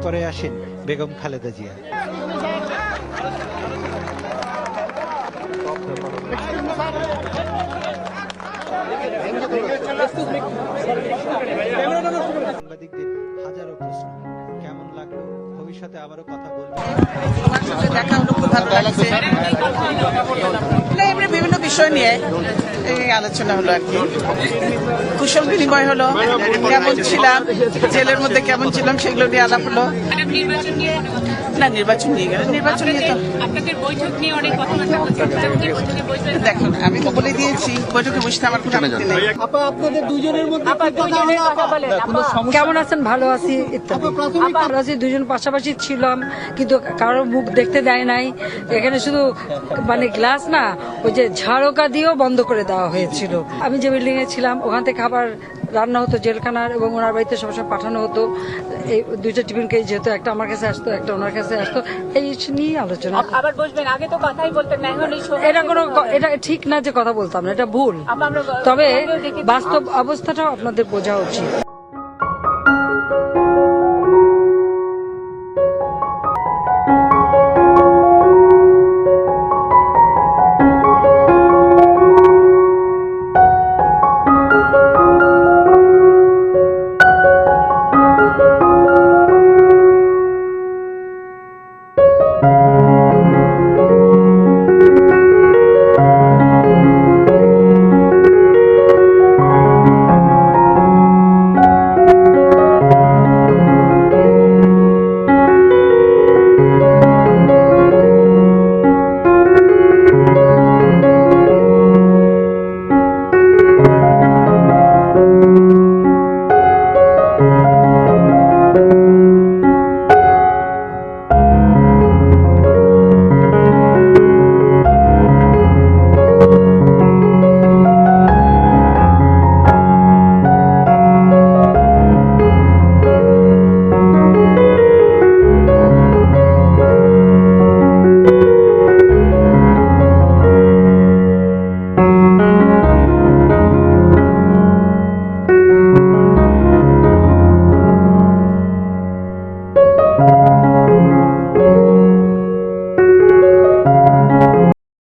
পরে আসেন বেগম খালেদা জিয়া। সাংবাদিকদের হাজারো প্রশ্ন, কেমন লাগলো, ভবিষ্যতে আবারও কথা বলবো। দেখা হলো, খুব ভালো লাগছে। বিভিন্ন বিষয় নিয়ে এই আলোচনা হলো আর কি, কুশল বিনিময় হলো, কেমন ছিলাম, জেলের মধ্যে কেমন ছিলাম সেগুলো নিয়ে আলাপ হলো। না, নির্বাচন নিয়ে গেল, নির্বাচন নিয়ে তো দেখুন আমি তো বলে দিয়েছি বৈঠকে বসতে আমার কোনো আপত্তি নেই। কেমন আছেন? ভালো আছি। ভালো আছি, দুজন পাশাপাশি ছিলাম কিন্তু কারো মুখ দেখতে দেয় নাই। এখানে শুধু মানে গ্লাস না, ওই যে ঝাড়কা দিয়েও বন্ধ করে দেওয়া হয়েছিল। আমি যে বিল্ডিং এ ছিলাম ওখান থেকে খাবার রান্না হতো জেলখানার, এবং ওনার বাড়িতে সবসময় পাঠানো হতো। এই দুইটা টিফিন কেস যেহেতু একটা আমার কাছে আসতো, একটা ওনার কাছে আসতো, এই নিয়ে আলোচনা। আবার বসবেন, আগে তো কথাই বলতেন না, এখন এটা ঠিক না যে কথা বলতাম না, এটা ভুল। তবে বাস্তব অবস্থাটাও আপনাদের বোঝা উচিত।